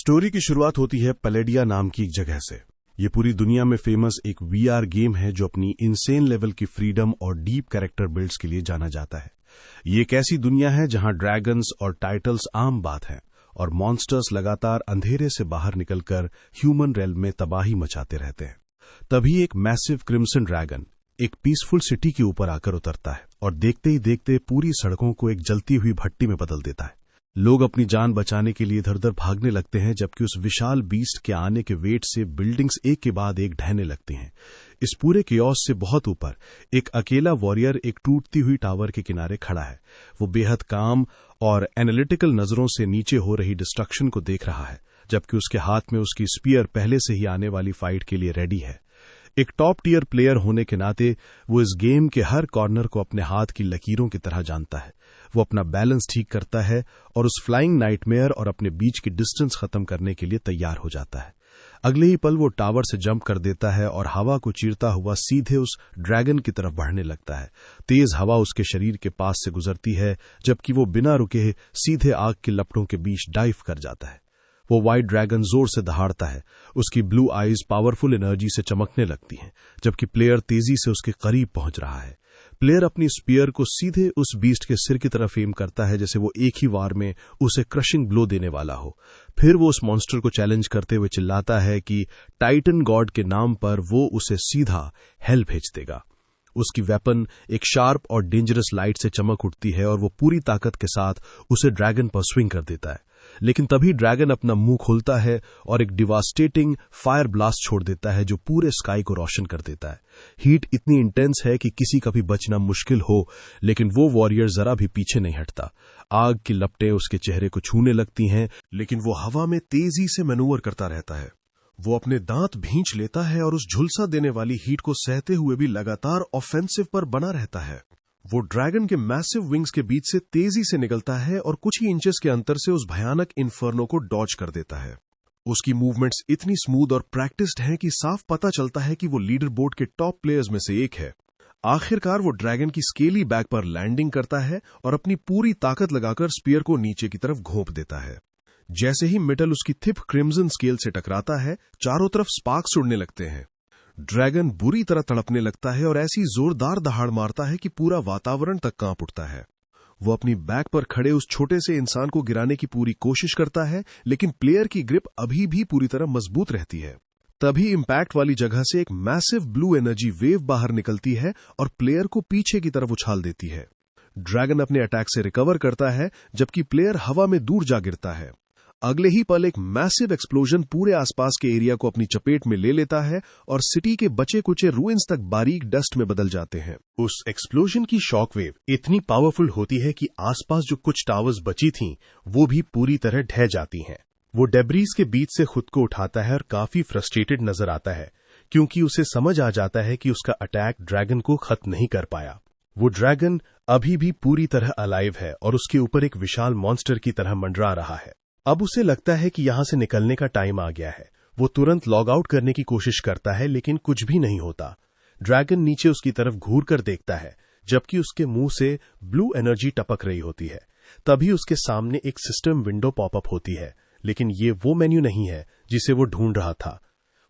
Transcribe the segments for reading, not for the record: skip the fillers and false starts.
Story की शुरुआत होती है पैलेडिया नाम की एक जगह से। ये पूरी दुनिया में फेमस एक वीआर गेम है जो अपनी इनसेन लेवल की फ्रीडम और डीप कैरेक्टर बिल्ड्स के लिए जाना जाता है। ये एक ऐसी दुनिया है जहां ड्रैगन्स और टाइटल्स आम बात है और मॉन्स्टर्स लगातार अंधेरे से बाहर निकलकर ह्यूमन रेल्म में तबाही मचाते रहते हैं। तभी एक मैसिव क्रिम्सन ड्रैगन एक पीसफुल सिटी के ऊपर आकर उतरता है और देखते ही देखते पूरी सड़कों को एक जलती हुई भट्टी में बदल देता है। लोग अपनी जान बचाने के लिए इधर उधर भागने लगते हैं, जबकि उस विशाल बीस्ट के आने के वेट से बिल्डिंग्स एक के बाद एक ढहने लगती हैं। इस पूरे कियोस से बहुत ऊपर एक अकेला वॉरियर एक टूटती हुई टावर के किनारे खड़ा है। वो बेहद काम और एनालिटिकल नजरों से नीचे हो रही डिस्ट्रक्शन को देख रहा है, जबकि उसके हाथ में उसकी स्पीयर पहले से ही आने वाली फाइट के लिए रेडी है। एक टॉप टियर प्लेयर होने के नाते वो इस गेम के हर कॉर्नर को अपने हाथ की लकीरों की तरह जानता है। वो अपना बैलेंस ठीक करता है और उस फ्लाइंग नाइटमेयर और अपने बीच की डिस्टेंस खत्म करने के लिए तैयार हो जाता है। अगले ही पल वो टावर से जंप कर देता है और हवा को चीरता हुआ सीधे उस ड्रैगन की तरफ बढ़ने लगता है। तेज हवा उसके शरीर के पास से गुजरती है, जबकि वो बिना रुके सीधे आग की लपटों के बीच डाइव कर जाता है। वो व्हाइट ड्रैगन जोर से दहाड़ता है। उसकी ब्लू आईज पावरफुल एनर्जी से चमकने लगती हैं, जबकि प्लेयर तेजी से उसके करीब पहुंच रहा है। प्लेयर अपनी स्पीयर को सीधे उस बीस्ट के सिर की तरफ एम करता है, जैसे वो एक ही वार में उसे क्रशिंग ब्लो देने वाला हो। फिर वो उस मॉन्स्टर को चैलेंज करते हुए चिल्लाता है कि टाइटन गॉड के नाम पर वो उसे सीधा हेल भेज देगा। उसकी वेपन एक शार्प और डेंजरस लाइट से चमक उठती है और वो पूरी ताकत के साथ उसे ड्रैगन पर स्विंग कर देता है। लेकिन तभी ड्रैगन अपना मुंह खोलता है और एक डिवास्टेटिंग फायर ब्लास्ट छोड़ देता है जो पूरे स्काई को रोशन कर देता है। हीट इतनी इंटेंस है कि किसी का भी बचना मुश्किल हो, लेकिन वो वॉरियर जरा भी पीछे नहीं हटता। आग की लपटें उसके चेहरे को छूने लगती हैं, लेकिन वो हवा में तेजी से मैनूवर करता रहता है। वो अपने दांत भींच लेता है और उस झुलसा देने वाली हीट को सहते हुए भी लगातार ऑफेंसिव पर बना रहता है। वो ड्रैगन के मैसिव विंग्स के बीच से तेजी से निकलता है और कुछ ही इंचेस के अंतर से उस भयानक इन्फर्नो को डॉज कर देता है। उसकी मूवमेंट्स इतनी स्मूथ और प्रैक्टिस्ड हैं कि साफ पता चलता है कि वो लीडर बोर्ड के टॉप प्लेयर्स में से एक है। आखिरकार वो ड्रैगन की स्केली बैक पर लैंडिंग करता है और अपनी पूरी ताकत लगाकर स्पीयर को नीचे की तरफ घोंप देता है। जैसे ही मेटल उसकी थिप क्रिम्सन स्केल से टकराता है, चारों तरफ स्पार्क्स उड़ने लगते हैं। ड्रैगन बुरी तरह तड़पने लगता है और ऐसी जोरदार दहाड़ मारता है कि पूरा वातावरण तक कांप उठता है। वो अपनी बैक पर खड़े उस छोटे से इंसान को गिराने की पूरी कोशिश करता है, लेकिन प्लेयर की ग्रिप अभी भी पूरी तरह मजबूत रहती है। तभी इंपैक्ट वाली जगह से एक मैसिव ब्लू एनर्जी वेव बाहर निकलती है और प्लेयर को पीछे की तरफ उछाल देती है। ड्रैगन अपने अटैक से रिकवर करता है, जबकि प्लेयर हवा में दूर जा गिरता है। अगले ही पल एक मैसिव एक्सप्लोजन पूरे आसपास के एरिया को अपनी चपेट में ले लेता है और सिटी के बचे कुचे रूइंस तक बारीक डस्ट में बदल जाते हैं। उस एक्सप्लोजन की शॉक वेव इतनी पावरफुल होती है कि आसपास जो कुछ टावर्स बची थीं, वो भी पूरी तरह ढह जाती हैं। वो डेब्रीज के बीच से खुद को उठाता है और काफी फ्रस्ट्रेटेड नजर आता है, क्योंकि उसे समझ आ जाता है कि उसका अटैक ड्रैगन को खत्म नहीं कर पाया। वो ड्रैगन अभी भी पूरी तरह अलाइव है और उसके ऊपर एक विशाल मॉन्स्टर की तरह मंडरा रहा है। अब उसे लगता है कि यहां से निकलने का टाइम आ गया है। वो तुरंत लॉग आउट करने की कोशिश करता है, लेकिन कुछ भी नहीं होता। ड्रैगन नीचे उसकी तरफ घूर कर देखता है, जबकि उसके मुंह से ब्लू एनर्जी टपक रही होती है। तभी उसके सामने एक सिस्टम विंडो पॉपअप होती है, लेकिन ये वो मेन्यू नहीं है जिसे वो ढूंढ रहा था।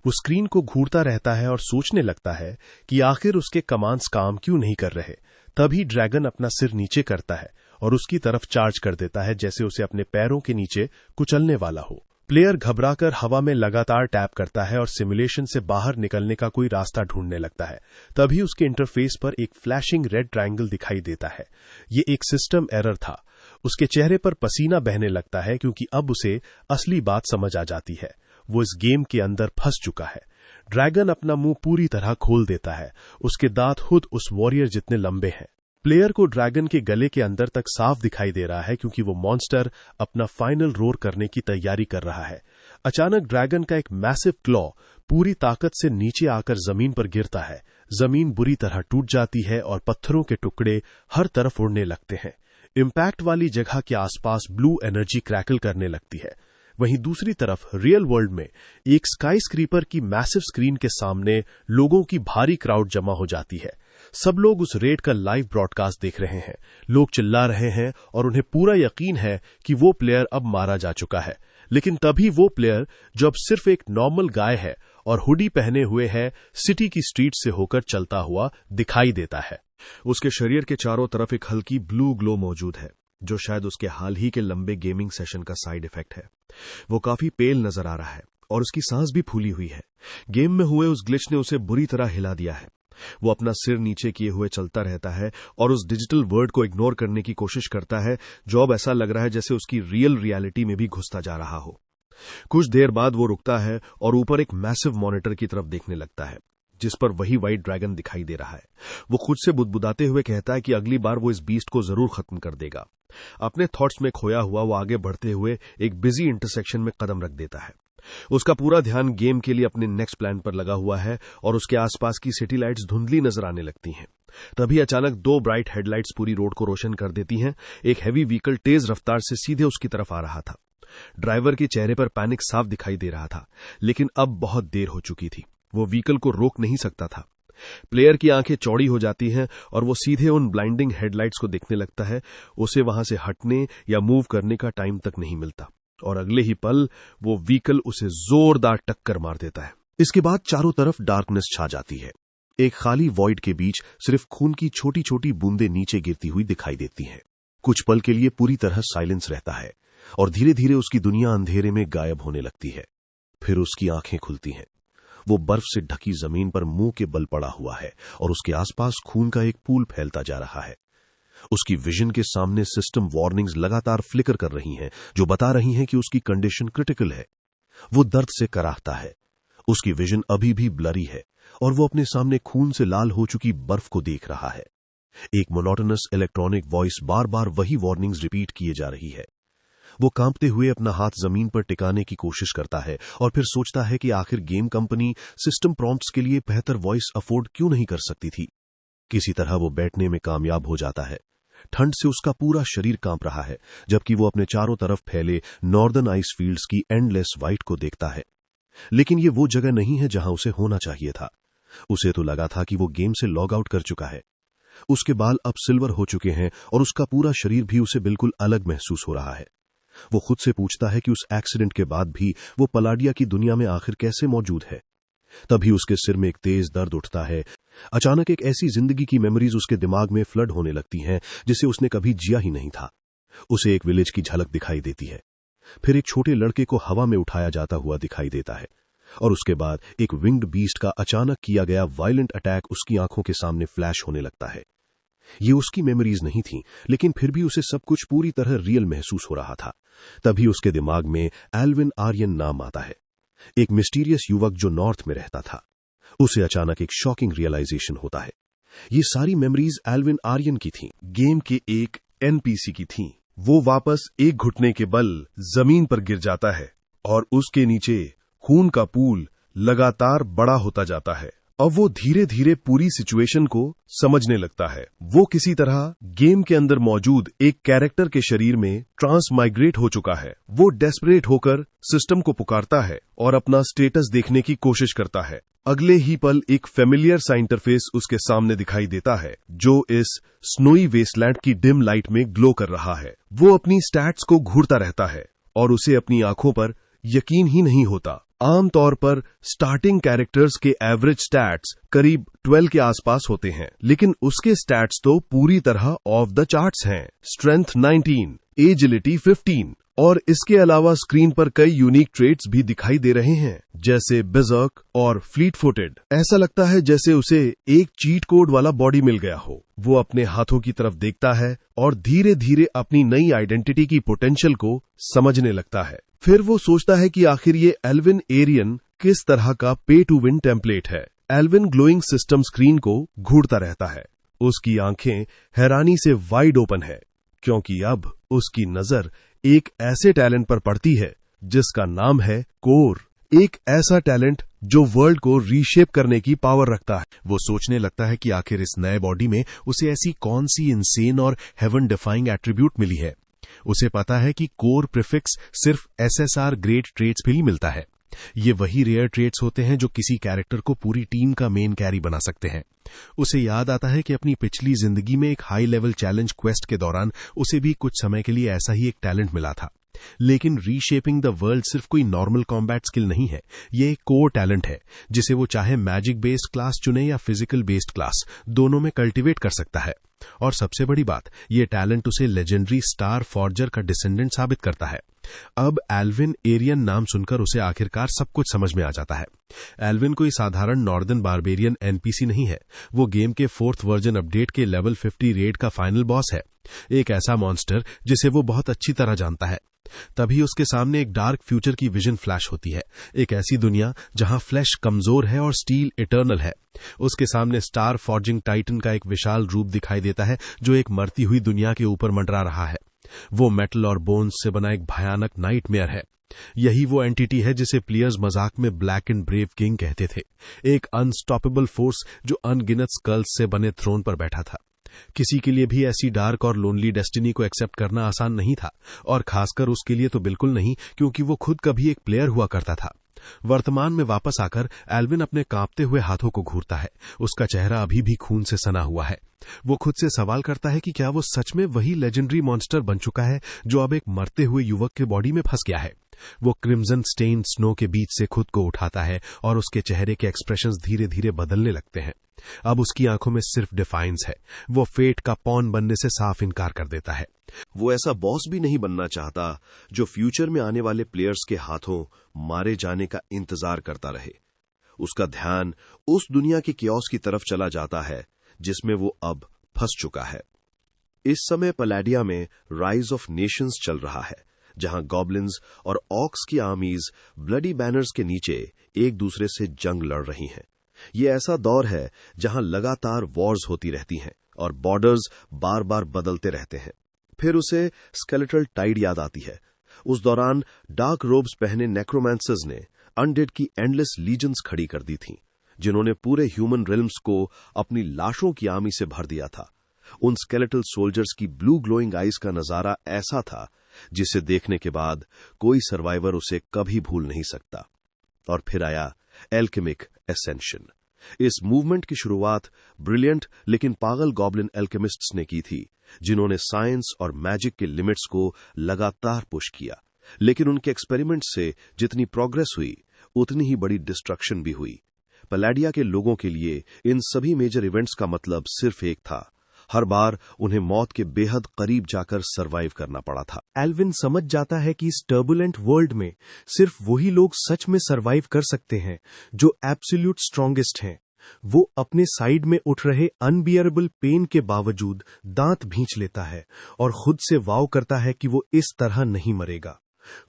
वो स्क्रीन को घूरता रहता है और सोचने लगता है कि आखिर उसके कमांड्स काम क्यों नहीं कर रहे। तभी ड्रैगन अपना सिर नीचे करता है और उसकी तरफ चार्ज कर देता है, जैसे उसे अपने पैरों के नीचे कुचलने वाला हो। प्लेयर घबराकर हवा में लगातार टैप करता है और सिमुलेशन से बाहर निकलने का कोई रास्ता ढूंढने लगता है। तभी उसके इंटरफेस पर एक फ्लैशिंग रेड ट्रायंगल दिखाई देता है। ये एक सिस्टम एरर था। उसके चेहरे पर पसीना बहने लगता है, क्योंकि अब उसे असली बात समझ आ जाती है। वो इस गेम के अंदर फंस चुका है। ड्रैगन अपना मुंह पूरी तरह खोल देता है। उसके दांत खुद उस वॉरियर जितने लंबे हैं। प्लेयर को ड्रैगन के गले के अंदर तक साफ दिखाई दे रहा है, क्योंकि वो मॉन्स्टर अपना फाइनल रोर करने की तैयारी कर रहा है। अचानक ड्रैगन का एक मैसिव क्लॉ पूरी ताकत से नीचे आकर जमीन पर गिरता है। जमीन बुरी तरह टूट जाती है और पत्थरों के टुकड़े हर तरफ उड़ने लगते हैं। इंपैक्ट वाली जगह के आसपास ब्लू एनर्जी क्रैकल करने लगती है। वहीं दूसरी तरफ रियल वर्ल्ड में एक स्काई स्क्रीपर की मैसिव स्क्रीन के सामने लोगों की भारी क्राउड जमा हो जाती है। सब लोग उस रेड का लाइव ब्रॉडकास्ट देख रहे हैं। लोग चिल्ला रहे हैं और उन्हें पूरा यकीन है कि वो प्लेयर अब मारा जा चुका है। लेकिन तभी वो प्लेयर जो अब सिर्फ एक नॉर्मल गाय है और हुडी पहने हुए है, सिटी की स्ट्रीट से होकर चलता हुआ दिखाई देता है। उसके शरीर के चारों तरफ एक हल्की ब्लू ग्लो मौजूद है, जो शायद उसके हाल ही के लंबे गेमिंग सेशन का साइड इफेक्ट है। वो काफी पेल नजर आ रहा है और उसकी सांस भी फूली हुई है। गेम में हुए उस ग्लिच ने उसे बुरी तरह हिला दिया है। वो अपना सिर नीचे किए हुए चलता रहता है और उस डिजिटल वर्ल्ड को इग्नोर करने की कोशिश करता है, जो अब ऐसा लग रहा है जैसे उसकी रियल रियलिटी में भी घुसता जा रहा हो। कुछ देर बाद वो रुकता है और ऊपर एक मैसिव मॉनिटर की तरफ देखने लगता है, जिस पर वही व्हाइट ड्रैगन दिखाई दे रहा है। वो खुद से बुदबुदाते हुए कहता है कि अगली बार वो इस बीस्ट को जरूर खत्म कर देगा। अपने थॉट्स में खोया हुआ वो आगे बढ़ते हुए एक बिजी इंटरसेक्शन में कदम रख देता है। उसका पूरा ध्यान गेम के लिए अपने नेक्स्ट प्लान पर लगा हुआ है और उसके आसपास की सिटी लाइट्स धुंधली नजर आने लगती हैं। तभी अचानक 2 ब्राइट हेडलाइट्स पूरी रोड को रोशन कर देती हैं। एक हैवी व्हीकल तेज रफ्तार से सीधे उसकी तरफ आ रहा था। ड्राइवर के चेहरे पर पैनिक साफ दिखाई दे रहा था, लेकिन अब बहुत देर हो चुकी थी। वो व्हीकल को रोक नहीं सकता था। प्लेयर की आंखें चौड़ी हो जाती हैं और वो सीधे उन ब्लाइंडिंग हेडलाइट्स को देखने लगता है। उसे वहां से हटने या मूव करने का टाइम तक नहीं मिलता और अगले ही पल वो व्हीकल उसे जोरदार टक्कर मार देता है। इसके बाद चारों तरफ डार्कनेस छा जाती है। एक खाली वॉइड के बीच सिर्फ खून की छोटी छोटी बूंदें नीचे गिरती हुई दिखाई देती हैं। कुछ पल के लिए पूरी तरह साइलेंस रहता है और धीरे धीरे उसकी दुनिया अंधेरे में गायब होने लगती है। फिर उसकी आंखें खुलती हैं। वो बर्फ से ढकी जमीन पर मुंह के बल पड़ा हुआ है और उसके आसपास खून का एक पूल फैलता जा रहा है। उसकी विजन के सामने सिस्टम वार्निंग्स लगातार फ्लिकर कर रही हैं, जो बता रही हैं कि उसकी कंडीशन क्रिटिकल है। वो दर्द से कराहता है। उसकी विजन अभी भी ब्लरी है और वो अपने सामने खून से लाल हो चुकी बर्फ को देख रहा है। एक मोनोटोनस इलेक्ट्रॉनिक वॉइस बार बार वही वार्निंग्स रिपीट किए जा रही है। वो कांपते हुए अपना हाथ जमीन पर टिकाने की कोशिश करता है और फिर सोचता है कि आखिर गेम कंपनी सिस्टम प्रॉम्प्ट्स के लिए बेहतर वॉइस अफोर्ड क्यों नहीं कर सकती थी। किसी तरह वो बैठने में कामयाब हो जाता है। ठंड से उसका पूरा शरीर कांप रहा है, जबकि वो अपने चारों तरफ फैले नॉर्दर्न आइस फील्ड्स की एंडलेस वाइट को देखता है। लेकिन ये वो जगह नहीं है जहां उसे होना चाहिए था। उसे तो लगा था कि वो गेम से लॉग आउट कर चुका है। उसके बाल अब सिल्वर हो चुके हैं और उसका पूरा शरीर भी उसे बिल्कुल अलग महसूस हो रहा है। वो खुद से पूछता है कि उस एक्सीडेंट के बाद भी वो पलाडिया की दुनिया में आखिर कैसे मौजूद है। तभी उसके सिर में एक तेज दर्द उठता है। अचानक एक ऐसी जिंदगी की मेमोरीज उसके दिमाग में फ्लड होने लगती हैं जिसे उसने कभी जिया ही नहीं था। उसे एक विलेज की झलक दिखाई देती है। फिर एक छोटे लड़के को हवा में उठाया जाता हुआ दिखाई देता है और उसके बाद एक विंग्ड बीस्ट का अचानक किया गया वायलेंट अटैक उसकी आंखों के सामने फ्लैश होने लगता है। ये उसकी मेमोरीज नहीं थी, लेकिन फिर भी उसे सब कुछ पूरी तरह रियल महसूस हो रहा था। तभी उसके दिमाग में एल्विन आर्यन नाम आता है, एक मिस्टीरियस युवक जो नॉर्थ में रहता था। उसे अचानक एक शॉकिंग रियलाइजेशन होता है। ये सारी मेमोरीज एल्विन आर्यन की थीं, गेम के एक एनपीसी की थीं। वो वापस एक घुटने के बल जमीन पर गिर जाता है और उसके नीचे खून का पूल लगातार बड़ा होता जाता है। अब वो धीरे धीरे पूरी सिचुएशन को समझने लगता है। वो किसी तरह गेम के अंदर मौजूद एक कैरेक्टर के शरीर में ट्रांसमाइग्रेट हो चुका है। वो डेस्परेट होकर सिस्टम को पुकारता है और अपना स्टेटस देखने की कोशिश करता है। अगले ही पल एक फेमिलियर सा इंटरफेस उसके सामने दिखाई देता है, जो इस स्नोई वेस्टलैंड की डिम लाइट में ग्लो कर रहा है। वो अपनी स्टैट्स को घूरता रहता है और उसे अपनी आंखों पर यकीन ही नहीं होता। आमतौर पर स्टार्टिंग कैरेक्टर्स के एवरेज स्टैट्स करीब 12 के आसपास होते हैं, लेकिन उसके स्टैट्स तो पूरी तरह ऑफ द चार्ट्स हैं। स्ट्रेंथ 19, एजिलिटी 15 और इसके अलावा स्क्रीन पर कई यूनिक ट्रेट्स भी दिखाई दे रहे हैं, जैसे बिजर्क और फ्लीट फुटेड। ऐसा लगता है जैसे उसे एक चीट कोड वाला बॉडी मिल गया हो। वो अपने हाथों की तरफ देखता है और धीरे धीरे अपनी नई आइडेंटिटी की पोटेंशियल को समझने लगता है। फिर वो सोचता है कि आखिर ये एल्विन एरियन किस तरह का पे टू विन टेम्पलेट है। एल्विन ग्लोइंग सिस्टम स्क्रीन को घूरता रहता है। उसकी आंखें हैरानी से वाइड ओपन है, क्योंकि अब उसकी नजर एक ऐसे टैलेंट पर पड़ती है जिसका नाम है कोर। एक ऐसा टैलेंट जो वर्ल्ड को रीशेप करने की पावर रखता है। वो सोचने लगता है कि आखिर इस नए बॉडी में उसे ऐसी कौन सी इंसेन और हेवन डिफाइंग एट्रीब्यूट मिली है। उसे पता है कि कोर प्रीफिक्स सिर्फ एसएसआर ग्रेट ट्रेट्स भी मिलता है। ये वही रेयर ट्रेट्स होते हैं जो किसी कैरेक्टर को पूरी टीम का मेन कैरी बना सकते हैं। उसे याद आता है कि अपनी पिछली जिंदगी में एक हाई लेवल चैलेंज क्वेस्ट के दौरान उसे भी कुछ समय के लिए ऐसा ही एक टैलेंट मिला था। लेकिन रीशेपिंग द वर्ल्ड सिर्फ कोई नॉर्मल कॉम्बैट स्किल नहीं है, ये एक कोर टैलेंट है जिसे वो चाहे मैजिक बेस्ड क्लास चुने या फिजिकल बेस्ड क्लास, दोनों में कल्टीवेट कर सकता है। और सबसे बड़ी बात, ये टैलेंट उसे लेजेंडरी स्टार फॉर्जर का डिसेंडेंट साबित करता है। अब एल्विन एरियन नाम सुनकर उसे आखिरकार सब कुछ समझ में आ जाता है। एल्विन कोई साधारण नॉर्दर्न बारबेरियन एनपीसी नहीं है, वो गेम के 4th वर्जन अपडेट के लेवल 50 रेड का फाइनल बॉस है, एक ऐसा मॉन्स्टर जिसे वो बहुत अच्छी तरह जानता है। तभी उसके सामने एक डार्क फ्यूचर की विजन फ्लैश होती है, एक ऐसी दुनिया जहां फ्लैश कमजोर है और स्टील इटर्नल है। उसके सामने स्टार फॉर्जिंग टाइटन का एक विशाल रूप दिखाई देता है जो एक मरती हुई दुनिया के ऊपर मंडरा रहा है। वो मेटल और बोन्स से बना एक भयानक नाइटमेयर है। यही वो एंटिटी है जिसे प्लेयर्स मजाक में ब्लैक एंड ब्रेव किंग कहते थे, एक अनस्टॉपेबल फोर्स जो अनगिनत स्कल्स से बने थ्रोन पर बैठा था। किसी के लिए भी ऐसी डार्क और लोनली डेस्टिनी को एक्सेप्ट करना आसान नहीं था, और खासकर उसके लिए तो बिल्कुल नहीं, क्योंकि वो खुद कभी एक प्लेयर हुआ करता था। वर्तमान में वापस आकर एल्विन अपने कांपते हुए हाथों को घूरता है। उसका चेहरा अभी भी खून से सना हुआ है। वो खुद से सवाल करता है कि क्या वो सच में वही लेजेंडरी मॉन्स्टर बन चुका है जो अब एक मरते हुए युवक के बॉडी में फंस गया है। वो क्रिम्सन स्टेन स्नो के बीच से खुद को उठाता है और उसके चेहरे के एक्सप्रेशंस धीरे धीरे बदलने लगते हैं। अब उसकी आंखों में सिर्फ डिफाइंस है। वो फेट का पॉन बनने से साफ इनकार कर देता है। वो ऐसा बॉस भी नहीं बनना चाहता जो फ्यूचर में आने वाले प्लेयर्स के हाथों मारे जाने का इंतजार करता रहे। उसका ध्यान उस दुनिया के कियोस की तरफ चला जाता है जिसमें वो अब फंस चुका है। इस समय पलैडिया में राइज ऑफ नेशंस चल रहा है, जहां गॉब्लिन्स और ऑक्स की आर्मीज ब्लडी बैनर्स के नीचे एक दूसरे से जंग लड़ रही हैं। ये ऐसा दौर है जहां लगातार वॉर्स होती रहती हैं और बॉर्डर्स बार बार बदलते रहते हैं। फिर उसे स्केलेटल टाइड याद आती है। उस दौरान डार्क रोब्स पहने नेक्रोमैंसर्स ने अनडेड की एंडलेस लीजन्स खड़ी कर दी थीं, जिन्होंने पूरे ह्यूमन रिल्म्स को अपनी लाशों की आर्मी से भर दिया था। उन स्केलेटल सोल्जर्स की ब्लू ग्लोइंग आइज का नजारा ऐसा था जिसे देखने के बाद कोई सर्वाइवर उसे कभी भूल नहीं सकता। और फिर आया एल्केमिक एसेंशन। इस मूवमेंट की शुरुआत ब्रिलियंट लेकिन पागल गॉब्लिन एल्केमिस्ट्स ने की थी, जिन्होंने साइंस और मैजिक के लिमिट्स को लगातार पुश किया। लेकिन उनके एक्सपेरिमेंट से जितनी प्रोग्रेस हुई, उतनी ही बड़ी डिस्ट्रक्शन भी हुई। पलैडिया के लोगों के लिए इन सभी मेजर इवेंट्स का मतलब सिर्फ एक था, हर बार उन्हें मौत के बेहद करीब जाकर सरवाइव करना पड़ा था। एल्विन समझ जाता है कि इस टर्बुलेंट वर्ल्ड में सिर्फ वही लोग सच में सरवाइव कर सकते हैं जो एब्सोल्यूट स्ट्रॉन्गेस्ट हैं। वो अपने साइड में उठ रहे अनबियरेबल पेन के बावजूद दांत भींच लेता है और खुद से वाव करता है कि वो इस तरह नहीं मरेगा।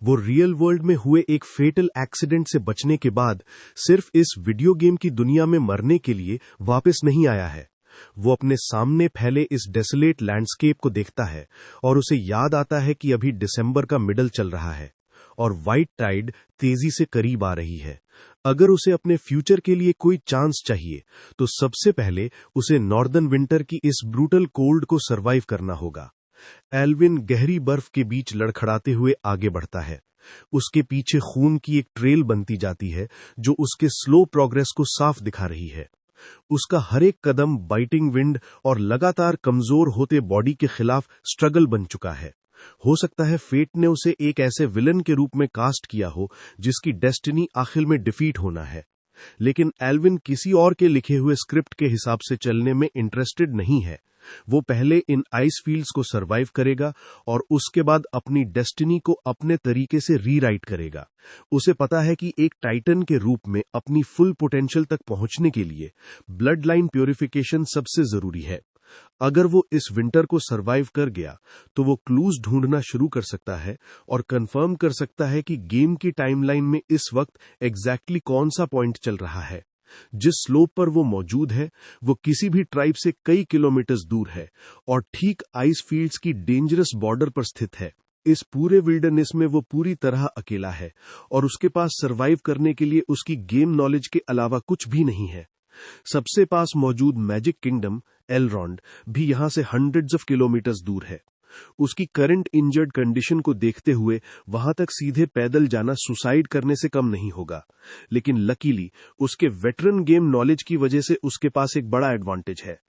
वो रियल वर्ल्ड में हुए एक फेटल एक्सीडेंट से बचने के बाद सिर्फ इस वीडियो गेम की दुनिया में मरने के लिए वापस नहीं आया है। वो अपने सामने फैले इस डेसोलेट लैंडस्केप को देखता है और उसे याद आता है कि अभी दिसंबर का मिडल चल रहा है और व्हाइट टाइड तेजी से करीब आ रही है। अगर उसे अपने फ्यूचर के लिए कोई चांस चाहिए तो सबसे पहले उसे नॉर्दर्न विंटर की इस ब्रूटल कोल्ड को सरवाइव करना होगा। एल्विन गहरी बर्फ के बीच लड़खड़ाते हुए आगे बढ़ता है। उसके पीछे खून की एक ट्रेल बनती जाती है जो उसके स्लो प्रोग्रेस को साफ दिखा रही है। उसका हर एक कदम बाइटिंग विंड और लगातार कमजोर होते बॉडी के खिलाफ स्ट्रगल बन चुका है। हो सकता है फेट ने उसे एक ऐसे विलन के रूप में कास्ट किया हो जिसकी डेस्टिनी आखिर में डिफीट होना है। लेकिन एल्विन किसी और के लिखे हुए स्क्रिप्ट के हिसाब से चलने में इंटरेस्टेड नहीं है। वो पहले इन आइस फील्ड्स को सरवाइव करेगा और उसके बाद अपनी डेस्टिनी को अपने तरीके से रीराइट करेगा। उसे पता है कि एक टाइटन के रूप में अपनी फुल पोटेंशियल तक पहुंचने के लिए ब्लड लाइन प्योरिफिकेशन सबसे जरूरी है। अगर वो इस विंटर को सरवाइव कर गया तो वो क्लूज ढूंढना शुरू कर सकता है और कंफर्म कर सकता है कि गेम की टाइमलाइन में इस वक्त एग्जैक्टली कौन सा पॉइंट चल रहा है। जिस स्लोप पर वो मौजूद है वो किसी भी ट्राइब से कई किलोमीटर्स दूर है और ठीक आइस फील्ड्स की डेंजरस बॉर्डर पर स्थित है। इस पूरे विल्डरनेस में वो पूरी तरह अकेला है और उसके पास सरवाइव करने के लिए उसकी गेम नॉलेज के अलावा कुछ भी नहीं है। सबसे पास मौजूद मैजिक किंगडम एलरॉन्ड भी यहां से हंड्रेड्स ऑफ किलोमीटर्स दूर है। उसकी करंट इंजर्ड कंडीशन को देखते हुए वहां तक सीधे पैदल जाना सुसाइड करने से कम नहीं होगा। लेकिन लकीली उसके वेटरन गेम नॉलेज की वजह से उसके पास एक बड़ा एडवांटेज है।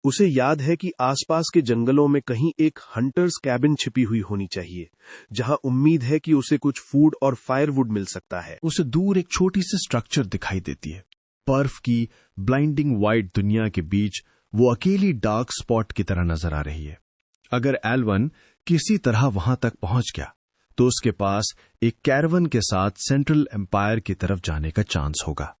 उसे याद है कि आसपास के जंगलों में कहीं एक हंटर्स कैबिन छिपी हुई होनी चाहिए, जहां उम्मीद है कि उसे कुछ फूड और फायरवुड मिल सकता है। उसे दूर एक छोटी सी स्ट्रक्चर दिखाई देती है। बर्फ की ब्लाइंडिंग व्हाइट दुनिया के बीच वो अकेली डार्क स्पॉट की तरह नजर आ रही है। अगर एल्वन किसी तरह वहां तक पहुंच गया तो उसके पास एक कैरवन के साथ सेंट्रल एम्पायर की तरफ जाने का चांस होगा।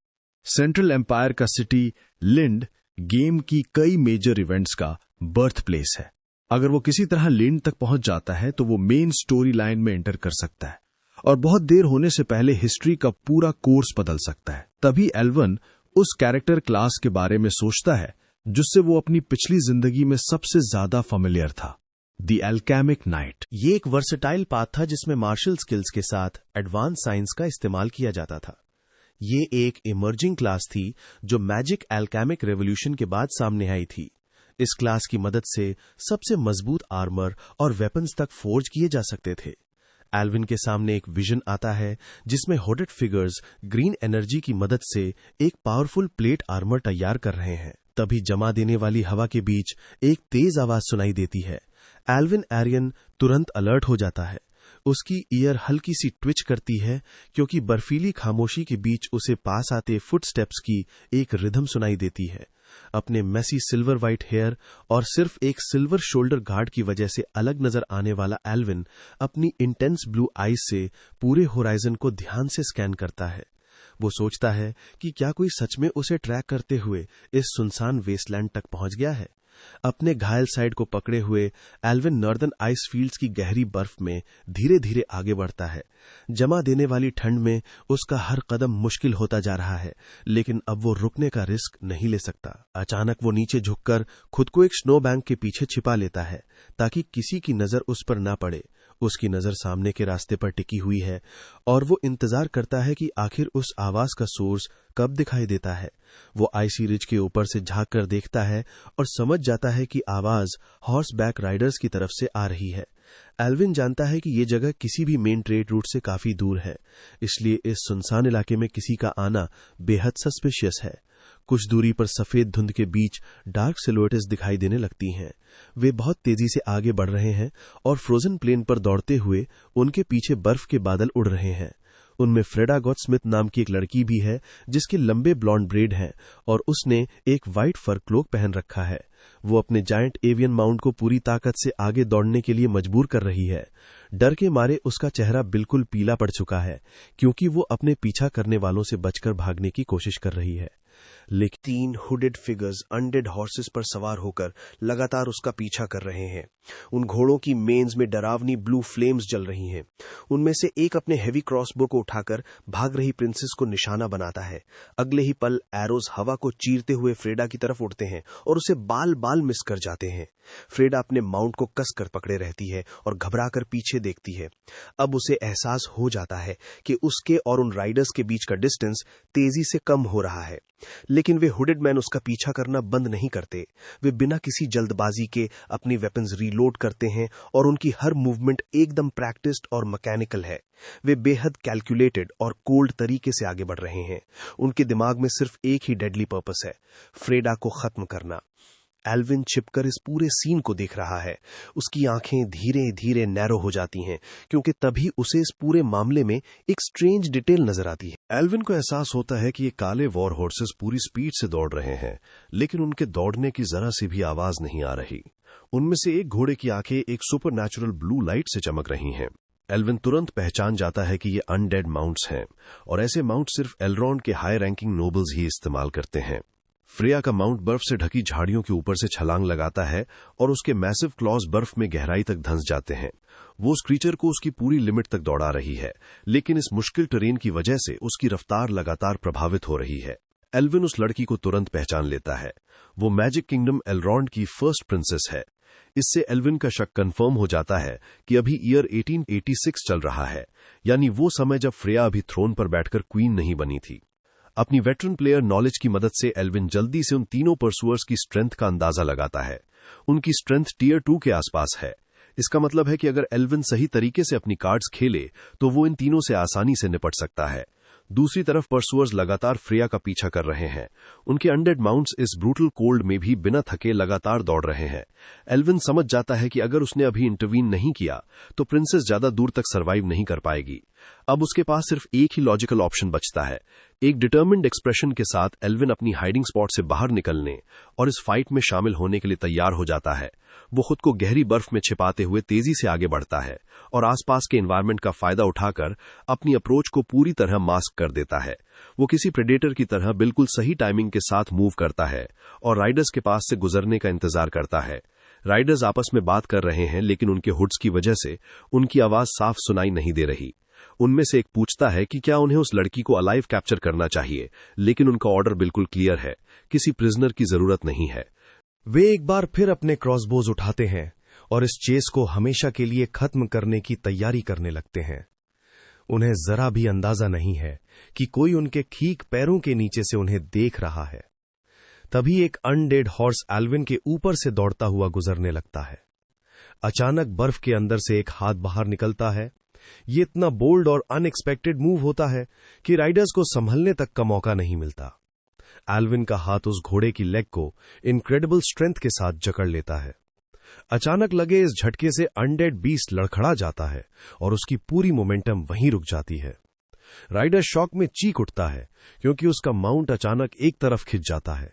सेंट्रल एम्पायर का सिटी लिंड गेम की कई मेजर इवेंट्स का बर्थ प्लेस है। अगर वो किसी तरह लिंड तक पहुंच जाता है तो वो मेन स्टोरी लाइन में एंटर कर सकता है और बहुत देर होने से पहले हिस्ट्री का पूरा कोर्स बदल सकता है। तभी एल्वन उस कैरेक्टर क्लास के बारे में सोचता है जिससे वो अपनी पिछली जिंदगी में सबसे ज्यादा फेमिलियर था, द एल्केमिक नाइट। ये एक वर्सेटाइल पाथ था जिसमें मार्शल स्किल्स के साथ एडवांस साइंस का इस्तेमाल किया जाता था। ये एक इमर्जिंग क्लास थी जो मैजिक एल्केमिक रेवोल्यूशन के बाद सामने आई थी। इस क्लास की मदद से सबसे मजबूत आर्मर और वेपन्स तक फोर्ज किए जा सकते थे। एल्विन के सामने एक विजन आता है जिसमें होडेड फिगर्स ग्रीन एनर्जी की मदद से एक पावरफुल प्लेट आर्मर तैयार कर रहे हैं। तभी जमा देने वाली हवा के बीच एक तेज आवाज सुनाई देती है। एल्विन एरियन तुरंत अलर्ट हो जाता है। उसकी ईयर हल्की सी ट्विच करती है क्योंकि बर्फीली खामोशी के बीच उसे पास आते फुटस्टेप्स की एक रिदम सुनाई देती है। अपने मेसी सिल्वर व्हाइट हेयर और सिर्फ एक सिल्वर शोल्डर गार्ड की वजह से अलग नजर आने वाला एल्विन अपनी इंटेंस ब्लू आईज से पूरे होराइजन को ध्यान से स्कैन करता है। वो सोचता है कि क्या कोई सच में उसे ट्रैक करते हुए इस सुनसान वेस्टलैंड तक पहुंच गया है। अपने घायल साइड को पकड़े हुए एल्विन नॉर्दर्न आइस फील्ड्स की गहरी बर्फ में धीरे धीरे आगे बढ़ता है। जमा देने वाली ठंड में उसका हर कदम मुश्किल होता जा रहा है, लेकिन अब वो रुकने का रिस्क नहीं ले सकता। अचानक वो नीचे झुककर खुद को एक स्नो बैंक के पीछे छिपा लेता है ताकि किसी की नजर उस पर ना पड़े। उसकी नजर सामने के रास्ते पर टिकी हुई है और वो इंतजार करता है कि आखिर उस आवाज का सोर्स कब दिखाई देता है। वो आइसी रिज के ऊपर से झांक कर देखता है और समझ जाता है कि आवाज हॉर्स बैक राइडर्स की तरफ से आ रही है। एल्विन जानता है कि ये जगह किसी भी मेन ट्रेड रूट से काफी दूर है, इसलिए इस सुनसान इलाके में किसी का आना बेहद सस्पिशियस है। कुछ दूरी पर सफेद धुंध के बीच डार्क सिलुएट्स दिखाई देने लगती हैं। वे बहुत तेजी से आगे बढ़ रहे हैं और फ्रोजन प्लेन पर दौड़ते हुए उनके पीछे बर्फ के बादल उड़ रहे हैं। उनमें फ्रेडा गॉट स्मिथ नाम की एक लड़की भी है जिसके लंबे ब्लॉन्ड ब्रेड हैं और उसने एक व्हाइट फर क्लोक पहन रखा है। वो अपने जायंट एवियन माउंट को पूरी ताकत से आगे दौड़ने के लिए मजबूर कर रही है। डर के मारे उसका चेहरा बिल्कुल पीला पड़ चुका है क्योंकि वो अपने पीछा करने वालों से बचकर भागने की कोशिश कर रही है। लेकिन 3 हुडेड फिगर्स अनडेड हॉर्सेस पर सवार होकर लगातार उसका पीछा कर रहे हैं। उन घोड़ों की मेन्स में डरावनी ब्लू फ्लेम्स जल रही हैं। उनमें से एक अपने हेवी क्रॉसबो को उठाकर भाग रही प्रिंसेस को निशाना बनाता है। अगले ही पल एरोज हवा को चीरते हुए फ्रेडा की तरफ उड़ते हैं और उसे बाल बाल मिस कर जाते हैं। फ्रेडा अपने माउंट को कसकर पकड़े रहती है और घबराकर पीछे देखती है। अब उसे एहसास हो जाता है कि उसके और उन राइडर्स के बीच का डिस्टेंस तेजी से कम हो रहा है, लेकिन वे हुडेड मैन उसका पीछा करना बंद नहीं करते। वे बिना किसी जल्दबाजी के अपनी वेपन्स रीलोड करते हैं और उनकी हर मूवमेंट एकदम प्रैक्टिस्ड और मैकेनिकल है। वे बेहद कैलकुलेटेड और कोल्ड तरीके से आगे बढ़ रहे हैं। उनके दिमाग में सिर्फ एक ही डेडली पर्पस है, फ्रेडा को खत्म करना। एल्विन छिपकर इस पूरे सीन को देख रहा है। उसकी आंखें धीरे धीरे नैरो हो जाती हैं क्योंकि तभी उसे इस पूरे मामले में एक स्ट्रेंज डिटेल नजर आती है। एल्विन को एहसास होता है कि ये काले वॉर हॉर्सेस पूरी स्पीड से दौड़ रहे हैं, लेकिन उनके दौड़ने की जरा सी भी आवाज नहीं आ रही। उनमें से एक घोड़े की आंखें एक सुपरनैचुरल ब्लू लाइट से चमक रही हैं। एल्विन तुरंत पहचान जाता है कि ये अनडेड माउंट्स हैं और ऐसे माउंट सिर्फ एलरॉन के हाई रैंकिंग नोबल्स ही इस्तेमाल करते हैं। फ्रेया का माउंट बर्फ से ढकी झाड़ियों के ऊपर से छलांग लगाता है और उसके मैसिव क्लॉज बर्फ में गहराई तक धंस जाते हैं। वो उस क्रीचर को उसकी पूरी लिमिट तक दौड़ा रही है, लेकिन इस मुश्किल टेरेन की वजह से उसकी रफ्तार लगातार प्रभावित हो रही है। एल्विन उस लड़की को तुरंत पहचान लेता है। वो मैजिक किंगडम एलरॉन्ड की फर्स्ट प्रिंसेस है। इससे एल्विन का शक कंफर्म हो जाता है कि अभी ईयर 1886 चल रहा है, यानी वो समय जब फ्रेया अभी थ्रोन पर बैठकर क्वीन नहीं बनी थी। अपनी वेटरन प्लेयर नॉलेज की मदद से एल्विन जल्दी से उन तीनों परसुअर्स की स्ट्रेंथ का अंदाजा लगाता है। उनकी स्ट्रेंथ टियर 2 के आसपास है। इसका मतलब है कि अगर एल्विन सही तरीके से अपनी कार्ड्स खेले तो वो इन तीनों से आसानी से निपट सकता है। दूसरी तरफ परसुअर्स लगातार फ्रेया का पीछा कर रहे हैं। उनके अनडेड माउंट्स इस ब्रूटल कोल्ड में भी बिना थके लगातार दौड़ रहे हैं। एल्विन समझ जाता है कि अगर उसने अभी इंटरवीन नहीं किया तो प्रिंसेस ज्यादा दूर तक सरवाइव नहीं कर पाएगी। अब उसके पास सिर्फ एक ही लॉजिकल ऑप्शन बचता है। एक डिटर्मिन्ड एक्सप्रेशन के साथ एल्विन अपनी हाइडिंग स्पॉट से बाहर निकलने और इस फाइट में शामिल होने के लिए तैयार हो जाता है। वो खुद को गहरी बर्फ में छिपाते हुए तेजी से आगे बढ़ता है और आसपास के एनवायरनमेंट का फायदा उठाकर अपनी अप्रोच को पूरी तरह मास्क कर देता है। वो किसी प्रेडेटर की तरह बिल्कुल सही टाइमिंग के साथ मूव करता है और राइडर्स के पास से गुजरने का इंतजार करता है। राइडर्स आपस में बात कर रहे हैं, लेकिन उनके हुड्स की वजह से उनकी आवाज साफ सुनाई नहीं दे रही। उनमें से एक पूछता है कि क्या उन्हें उस लड़की को अलाइव कैप्चर करना चाहिए, लेकिन उनका ऑर्डर बिल्कुल क्लियर है, किसी प्रिजनर की जरूरत नहीं है। वे एक बार फिर अपने क्रॉसबोज उठाते हैं और इस चेस को हमेशा के लिए खत्म करने की तैयारी करने लगते हैं। उन्हें जरा भी अंदाजा नहीं है कि कोई उनके ठीक पैरों के नीचे से उन्हें देख रहा है। तभी एक अनडेड हॉर्स एल्विन के ऊपर से दौड़ता हुआ गुजरने लगता है। अचानक बर्फ के अंदर से एक हाथ बाहर निकलता है। ये इतना बोल्ड और अनएक्सपेक्टेड मूव होता है कि राइडर्स को संभलने तक का मौका नहीं मिलता। एल्विन का हाथ उस घोड़े की लेग को इनक्रेडिबल स्ट्रेंथ के साथ जकड़ लेता है। अचानक लगे इस झटके से अनडेड बीस्ट लड़खड़ा जाता है और उसकी पूरी मोमेंटम वहीं रुक जाती है। राइडर शॉक में चीख उठता है क्योंकि उसका माउंट अचानक एक तरफ खिंच जाता है।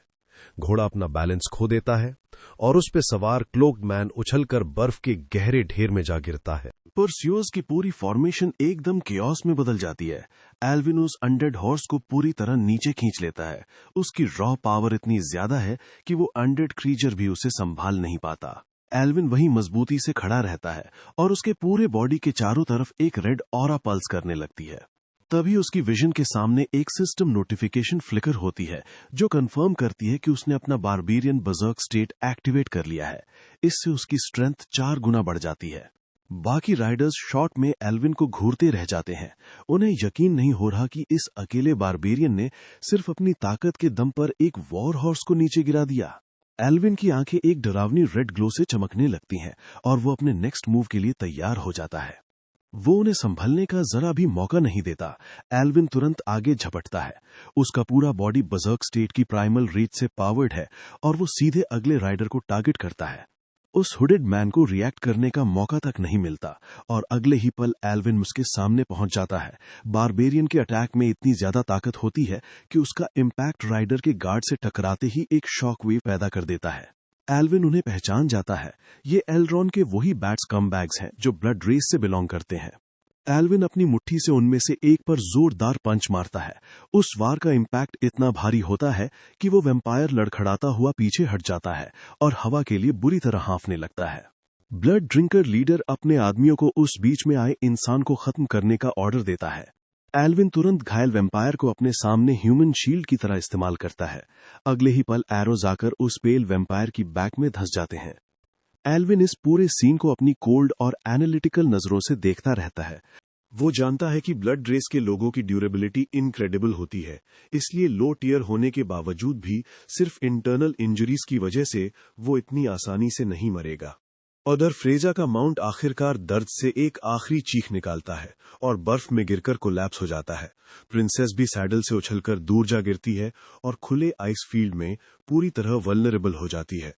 घोड़ा अपना बैलेंस खो देता है और उस पे सवार क्लोक्ड मैन उछलकर बर्फ के गहरे ढेर में जा गिरता है। परस्यूअर्स की पूरी फॉर्मेशन एकदम केओस में बदल जाती है। एल्विन उस अनडेड हॉर्स को पूरी तरह नीचे खींच लेता है। उसकी रॉ पावर इतनी ज्यादा है कि वो अनडेड क्रीचर भी उसे संभाल नहीं पाता। एल्विन वहीं मजबूती से खड़ा रहता है और उसके पूरे बॉडी के चारों तरफ एक रेड ऑरा पल्स करने लगती है। तभी उसकी विजन के सामने एक सिस्टम नोटिफिकेशन फ्लिकर होती है जो कंफर्म करती है कि उसने अपना बारबेरियन बर्जर्क स्टेट एक्टिवेट कर लिया है। इससे उसकी स्ट्रेंथ 4 गुना बढ़ जाती है। बाकी राइडर्स शॉट में एल्विन को घूरते रह जाते हैं। उन्हें यकीन नहीं हो रहा कि इस अकेले बारबेरियन ने सिर्फ अपनी ताकत के दम पर एक वॉर हॉर्स को नीचे गिरा दिया। एल्विन की आंखें एक डरावनी रेड ग्लो से चमकने लगती हैं और वो अपने नेक्स्ट मूव के लिए तैयार हो जाता है। वो उन्हें संभलने का जरा भी मौका नहीं देता। एल्विन तुरंत आगे झपटता है। उसका पूरा बॉडी बर्जर्क स्टेट की प्राइमल रीच से पावर्ड है और वो सीधे अगले राइडर को टारगेट करता है। उस हुडेड मैन को रिएक्ट करने का मौका तक नहीं मिलता और अगले ही पल एल्विन उसके सामने पहुंच जाता है। बारबेरियन के अटैक में इतनी ज्यादा ताकत होती है कि उसका इम्पैक्ट राइडर के गार्ड से टकराते ही एक शॉक वेव पैदा कर देता है। एल्विन उन्हें पहचान जाता है। ये एल्रॉन के वही बैट्स कम बैग्स हैं जो ब्लड रेस से बिलोंग करते हैं। एल्विन अपनी मुट्ठी से उनमें से एक पर जोरदार पंच मारता है। उस वार का इम्पैक्ट इतना भारी होता है कि वो वैम्पायर लड़खड़ाता हुआ पीछे हट जाता है और हवा के लिए बुरी तरह हाँफने लगता है। ब्लड ड्रिंकर लीडर अपने आदमियों को उस बीच में आए इंसान को खत्म करने का ऑर्डर देता है। एल्विन तुरंत घायल वैम्पायर को अपने सामने ह्यूमन शील्ड की तरह इस्तेमाल करता है। अगले ही पल एरोज आकर उस पेल वैम्पायर की बैक में धंस जाते हैं। एल्विन इस पूरे सीन को अपनी कोल्ड और एनालिटिकल नजरों से देखता रहता है। वो जानता है कि ब्लड रेस के लोगों की ड्यूरेबिलिटी इनक्रेडिबल होती है, इसलिए लो टियर होने के बावजूद भी सिर्फ इंटरनल इंजरीज की वजह से वो इतनी आसानी से नहीं मरेगा। उधर फ्रेजा का माउंट आखिरकार दर्द से एक आखिरी चीख निकालता है और बर्फ में गिरकर कोलैप्स हो जाता है। प्रिंसेस भी सैडल से उछलकर दूर जा गिरती है और खुले आइस फील्ड में पूरी तरह वल्नरेबल हो जाती है।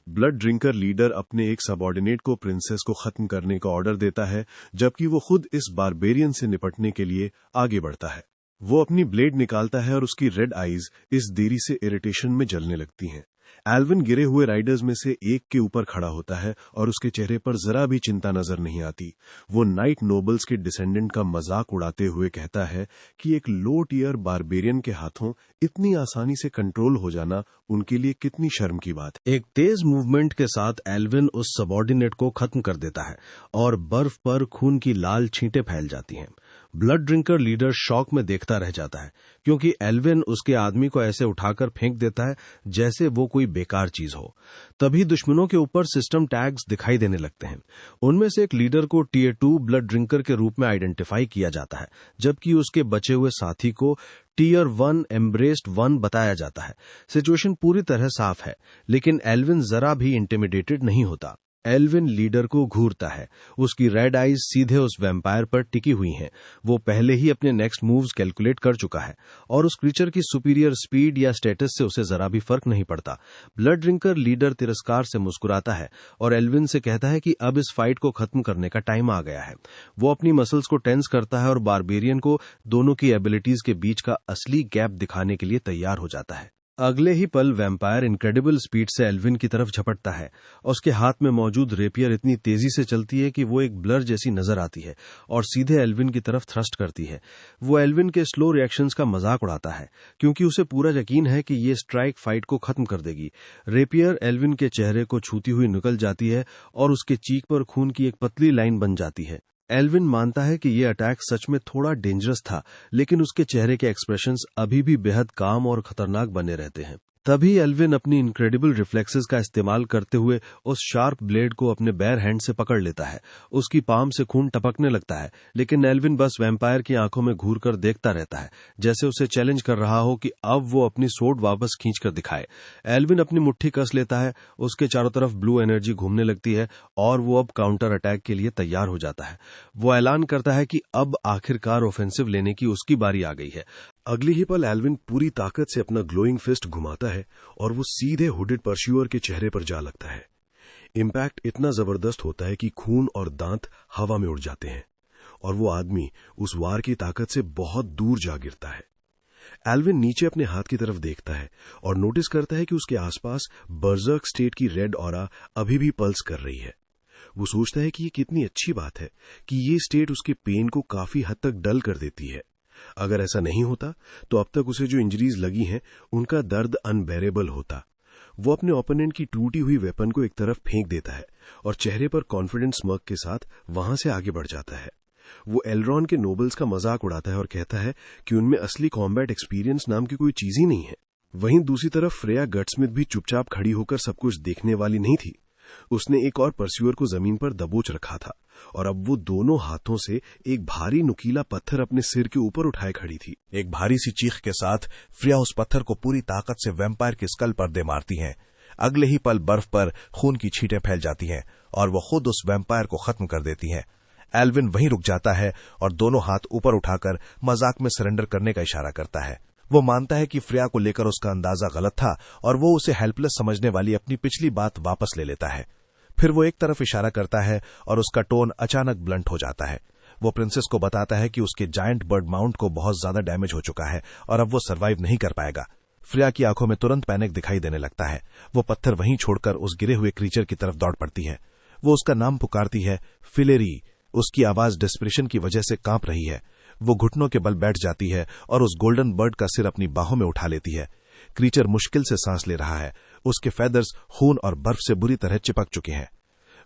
ब्लड ड्रिंकर लीडर अपने एक सबऑर्डिनेट को प्रिंसेस को खत्म करने का ऑर्डर देता है, जबकि वो खुद इस बारबेरियन से निपटने के लिए आगे बढ़ता है। वो अपनी ब्लेड निकालता है और उसकी रेड आईज इस देरी से इरिटेशन में जलने लगती हैं। एल्विन गिरे हुए राइडर्स में से एक के ऊपर खड़ा होता है और उसके चेहरे पर जरा भी चिंता नजर नहीं आती। वो नाइट नोबल्स के डिसेंडेंट का मजाक उड़ाते हुए कहता है कि एक लो टियर बारबेरियन के हाथों इतनी आसानी से कंट्रोल हो जाना उनके लिए कितनी शर्म की बात है। एक तेज मूवमेंट के साथ एल्विन उस सबऑर्डिनेट को खत्म कर देता है और बर्फ पर खून की लाल छींटें फैल जाती हैं। ब्लड ड्रिंकर लीडर शॉक में देखता रह जाता है क्योंकि एल्विन उसके आदमी को ऐसे उठाकर फेंक देता है जैसे वो कोई बेकार चीज हो। तभी दुश्मनों के ऊपर सिस्टम टैग्स दिखाई देने लगते हैं। उनमें से एक लीडर को टियर 2 ब्लड ड्रिंकर के रूप में आइडेंटिफाई किया जाता है, जबकि उसके बचे हुए साथी को टियर 1 एम्ब्रेस्ड 1 बताया जाता है। सिचुएशन पूरी तरह साफ है, लेकिन एल्विन जरा भी इंटिमिडेटेड नहीं होता। एल्विन लीडर को घूरता है। उसकी रेड आईज सीधे उस वैम्पायर पर टिकी हुई हैं। वो पहले ही अपने नेक्स्ट मूव्स कैलकुलेट कर चुका है और उस क्रीचर की सुपीरियर स्पीड या स्टेटस से उसे जरा भी फर्क नहीं पड़ता। ब्लड ड्रिंकर लीडर तिरस्कार से मुस्कुराता है और एल्विन से कहता है कि अब इस फाइट को खत्म करने का टाइम आ गया है। वो अपनी मसल्स को टेंस करता है और बारबेरियन को दोनों की एबिलिटीज के बीच का असली गैप दिखाने के लिए तैयार हो जाता है। अगले ही पल वैम्पायर इनक्रेडिबल स्पीड से एल्विन की तरफ झपटता है और उसके हाथ में मौजूद रेपियर इतनी तेजी से चलती है कि वो एक ब्लर जैसी नजर आती है और सीधे एल्विन की तरफ थ्रस्ट करती है। वो एल्विन के स्लो रिएक्शंस का मजाक उड़ाता है क्योंकि उसे पूरा यकीन है कि ये स्ट्राइक फाइट को खत्म कर देगी। रेपियर एल्विन के चेहरे को छूती हुई निकल जाती है और उसके चीक पर खून की एक पतली लाइन बन जाती है। एल्विन मानता है कि यह अटैक सच में थोड़ा डेंजरस था, लेकिन उसके चेहरे के एक्सप्रेशंस अभी भी बेहद काम और खतरनाक बने रहते हैं। तभी एल्विन अपनी इनक्रेडिबल रिफ्लेक्सेस का इस्तेमाल करते हुए उस शार्प ब्लेड को अपने बैर हैंड से पकड़ लेता है। उसकी पाम से खून टपकने लगता है, लेकिन एल्विन बस वैम्पायर की आंखों में घूर कर देखता रहता है, जैसे उसे चैलेंज कर रहा हो कि अब वो अपनी सोड वापस खींच कर दिखाए। एल्विन अपनी मुट्ठी कस लेता है, उसके चारों तरफ ब्लू एनर्जी घूमने लगती है और वो अब काउंटर अटैक के लिए तैयार हो जाता है। वो ऐलान करता है कि अब आखिरकार ऑफेंसिव लेने की उसकी बारी आ गई है। अगली ही पल एल्विन पूरी ताकत से अपना ग्लोइंग फिस्ट घुमाता है और वो सीधे हुडेड परस्यूअर के चेहरे पर जा लगता है। इम्पैक्ट इतना जबरदस्त होता है कि खून और दांत हवा में उड़ जाते हैं और वो आदमी उस वार की ताकत से बहुत दूर जा गिरता है। एल्विन नीचे अपने हाथ की तरफ देखता है और नोटिस करता है कि उसके आसपास बर्जर्क स्टेट की रेड ऑरा अभी भी पल्स कर रही है। वो सोचता है कि ये कितनी अच्छी बात है कि ये स्टेट उसके पेन को काफी हद तक डल कर देती है। अगर ऐसा नहीं होता तो अब तक उसे जो इंजरीज लगी हैं उनका दर्द अनबेरेबल होता। वो अपने ओपोनेंट की टूटी हुई वेपन को एक तरफ फेंक देता है और चेहरे पर कॉन्फिडेंट स्मग के साथ वहां से आगे बढ़ जाता है। वो एलरॉन के नोबल्स का मजाक उड़ाता है और कहता है कि उनमें असली कॉम्बैट एक्सपीरियंस नाम की कोई चीज ही नहीं है। वहीं दूसरी तरफ फ्रेया गट्समिथ भी चुपचाप खड़ी होकर सब कुछ देखने वाली नहीं थी। उसने एक और परस्यूअर को जमीन पर दबोच रखा था और अब वो दोनों हाथों से एक भारी नुकीला पत्थर अपने सिर के ऊपर उठाए खड़ी थी। एक भारी सी चीख के साथ फ्रेया उस पत्थर को पूरी ताकत से वैम्पायर के स्कल पर दे मारती हैं। अगले ही पल बर्फ पर खून की छींटें फैल जाती हैं और वो खुद उस वैम्पायर को खत्म कर देती हैं। एल्विन वहीं रुक जाता है और दोनों हाथ ऊपर उठाकर मजाक में सरेंडर करने का इशारा करता है। वो मानता है कि फ्रेया को लेकर उसका अंदाजा गलत था और वो उसे हेल्पलेस समझने वाली अपनी पिछली बात वापस ले लेता है। फिर वो एक तरफ इशारा करता है और उसका टोन अचानक ब्लंट हो जाता है। वो प्रिंसेस को बताता है कि उसके जायंट बर्ड माउंट को बहुत ज्यादा डैमेज हो चुका है और अब वो सर्वाइव नहीं कर पाएगा। फ्रेया की आंखों में तुरंत पैनिक दिखाई देने लगता है। वो पत्थर वहीं छोड़कर उस गिरे हुए क्रीचर की तरफ दौड़ पड़ती है। वो उसका नाम पुकारती है, फिलेरी। उसकी आवाज डिस्परेशन की वजह से कांप रही है। वो घुटनों के बल बैठ जाती है और उस गोल्डन बर्ड का सिर अपनी बाहों में उठा लेती है। क्रीचर मुश्किल से सांस ले रहा है। उसके फेदर्स खून और बर्फ से बुरी तरह चिपक चुके हैं।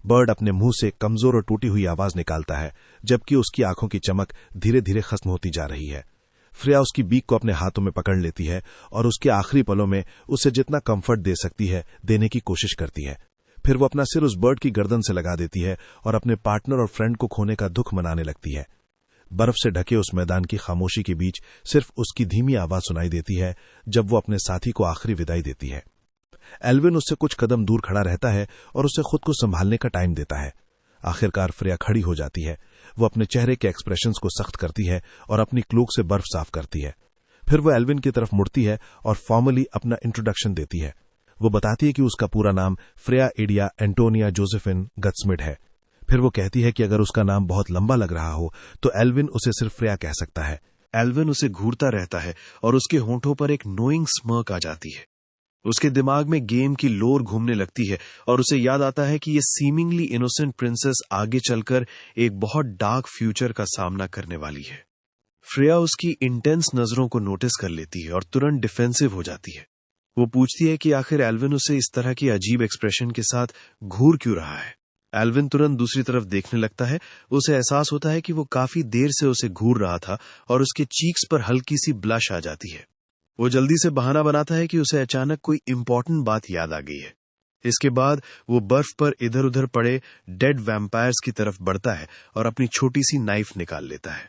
बर्ड अपने मुंह से कमजोर और टूटी हुई आवाज निकालता है, जबकि उसकी आंखों की चमक धीरे धीरे खत्म होती जा रही है। फ्रेया उसकी बीक को अपने हाथों में पकड़ लेती है और उसके आखिरी पलों में उसे जितना कंफर्ट दे सकती है देने की कोशिश करती है। फिर वो अपना सिर उस बर्ड की गर्दन से लगा देती है और अपने पार्टनर और फ्रेंड को खोने का दुख मनाने लगती है। बर्फ से ढके उस मैदान की खामोशी के बीच सिर्फ उसकी धीमी आवाज सुनाई देती है जब वो अपने साथी को आखिरी विदाई देती है। एल्विन उससे कुछ कदम दूर खड़ा रहता है और उसे खुद को संभालने का टाइम देता है। आखिरकार फ्रेया खड़ी हो जाती है। वो अपने चेहरे के एक्सप्रेशंस को सख्त करती है और अपनी क्लोक से बर्फ साफ करती है। फिर वो एल्विन की तरफ मुड़ती है और फॉर्मली अपना इंट्रोडक्शन देती है। वो बताती है कि उसका पूरा नाम फ्रेया एडिया एंटोनिया जोसेफिन गट्समिड है। फिर वो कहती है कि अगर उसका नाम बहुत लंबा लग रहा हो तो एल्विन उसे सिर्फ फ्रेया कह सकता है। एल्विन उसे घूरता रहता है और उसके होंठों पर एक नोइंग स्मर्क आ जाती है। उसके दिमाग में गेम की लोर घूमने लगती है और उसे याद आता है कि ये सीमिंगली इनोसेंट प्रिंसेस आगे चलकर एक बहुत डार्क फ्यूचर का सामना करने वाली है। फ्रेया उसकी इंटेंस नजरों को नोटिस कर लेती है और तुरंत डिफेंसिव हो जाती है। वो पूछती है कि आखिर एल्विन उसे इस तरह की अजीब एक्सप्रेशन के साथ घूर क्यों रहा है। एल्विन तुरंत दूसरी तरफ देखने लगता है। उसे एहसास होता है कि वो काफी देर से उसे घूर रहा था और उसके चीक्स पर हल्की सी ब्लश आ जाती है। वो जल्दी से बहाना बनाता है कि उसे अचानक कोई इंपॉर्टेंट बात याद आ गई है। इसके बाद वो बर्फ पर इधर उधर पड़े डेड वैम्पायर्स की तरफ बढ़ता है और अपनी छोटी सी नाइफ निकाल लेता है।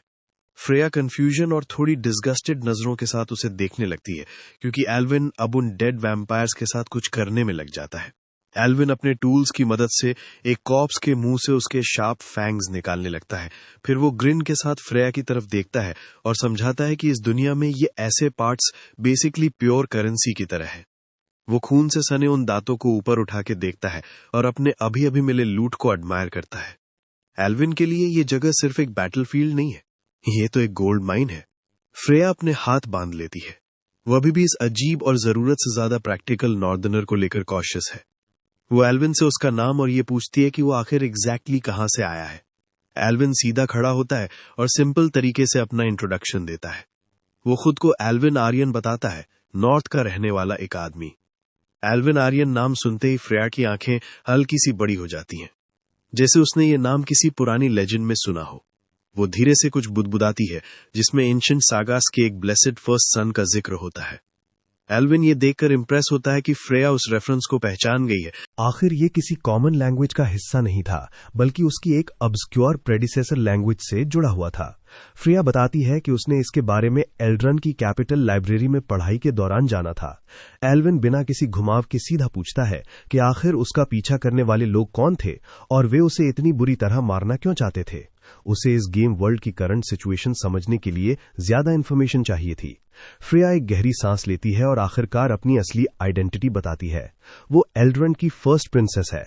फ्रेया कंफ्यूजन और थोड़ी डिस्गस्टेड नजरों के साथ उसे देखने लगती है, क्योंकि एल्विन अब उन डेड वैम्पायर्स के साथ कुछ करने में लग जाता है। एल्विन अपने टूल्स की मदद से एक कॉप्स के मुंह से उसके शार्प फैंग्स निकालने लगता है। फिर वो ग्रिन के साथ फ्रेया की तरफ देखता है और समझाता है कि इस दुनिया में ये ऐसे पार्ट्स बेसिकली प्योर करेंसी की तरह है। वो खून से सने उन दांतों को ऊपर उठा के देखता है और अपने अभी अभी मिले लूट को एडमायर करता है। एल्विन के लिए ये जगह सिर्फ एक बैटलफील्ड नहीं है, ये तो एक गोल्ड माइन है। फ्रेया अपने हाथ बांध लेती है। वो अभी भी इस अजीब और जरूरत से ज्यादा प्रैक्टिकल नॉर्दर्नर को लेकर कॉशियस है। वो एल्विन से उसका नाम और ये पूछती है कि वो आखिर एग्जैक्टली कहां से आया है। एल्विन सीधा खड़ा होता है और सिंपल तरीके से अपना इंट्रोडक्शन देता है। वो खुद को एल्विन आर्यन बताता है, नॉर्थ का रहने वाला एक आदमी। एल्विन आर्यन नाम सुनते ही फ्रेया की आंखें हल्की सी बड़ी हो जाती हैं, जैसे उसने ये नाम किसी पुरानी लेजेंड में सुना हो। वो धीरे से कुछ बुदबुदाती है जिसमें एंशिएंट सागास के एक ब्लेसेड फर्स्ट सन का जिक्र होता है। एल्विन ये देखकर इंप्रेस होता है कि फ्रेया उस रेफरेंस को पहचान गई है। आखिर ये किसी कॉमन लैंग्वेज का हिस्सा नहीं था, बल्कि उसकी एक ऑब्सक्योर प्रेडिसेसर लैंग्वेज से जुड़ा हुआ था। फ्रेया बताती है कि उसने इसके बारे में एल्ड्रन की कैपिटल लाइब्रेरी में पढ़ाई के दौरान जाना था। एल्विन बिना किसी घुमाव के सीधा पूछता है कि आखिर उसका पीछा करने वाले लोग कौन थे और वे उसे इतनी बुरी तरह मारना क्यों चाहते थे। उसे इस गेम वर्ल्ड की करंट सिचुएशन समझने के लिए ज्यादा इंफॉर्मेशन चाहिए थी। फ्रेया एक गहरी सांस लेती है और आखिरकार अपनी असली आइडेंटिटी बताती है। वो एल्ड्रन की फर्स्ट प्रिंसेस है।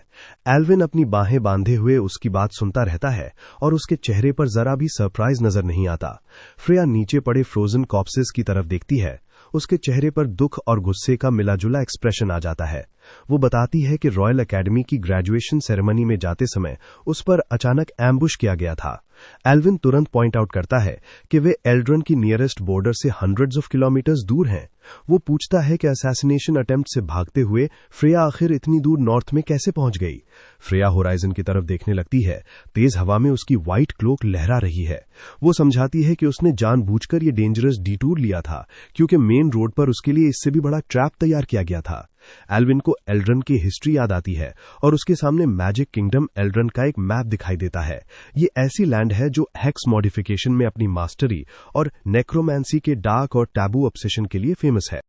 एल्विन अपनी बाहें बांधे हुए उसकी बात सुनता रहता है और उसके चेहरे पर जरा भी सरप्राइज नजर नहीं आता। फ्रेया नीचे पड़े फ्रोजन कॉप्सेस की तरफ देखती है। उसके चेहरे पर दुख और गुस्से का मिलाजुला एक्सप्रेशन आ जाता है। वो बताती है कि रॉयल एकेडमी की ग्रेजुएशन सेरेमनी में जाते समय उस पर अचानक एम्बुश किया गया था। एल्विन तुरंत पॉइंट आउट करता है कि वे एल्ड्रन की नियरेस्ट बॉर्डर से हंड्रेड्स ऑफ किलोमीटर्स दूर हैं। वो पूछता है कि असैसिनेशन अटेम्प्ट से भागते हुए फ्रेया आखिर इतनी दूर नॉर्थ में कैसे पहुंच गई। फ्रेया होराइजन की तरफ देखने लगती है। तेज हवा में उसकी व्हाइट क्लोक लहरा रही है। वो समझाती है कि उसने जानबूझकर ये डेंजरस डिटूर लिया था, क्योंकि मेन रोड पर उसके लिए इससे भी बड़ा ट्रैप तैयार किया गया था। एल्विन को एल्ड्रन की हिस्ट्री याद आती है और उसके सामने मैजिक किंगडम एल्ड्रन का एक मैप दिखाई देता है। ये ऐसी लैंड है जो हेक्स मॉडिफिकेशन में अपनी मास्टरी और नेक्रोमैंसी के डार्क और टैबू ऑब्सेशन के लिए फेमस है।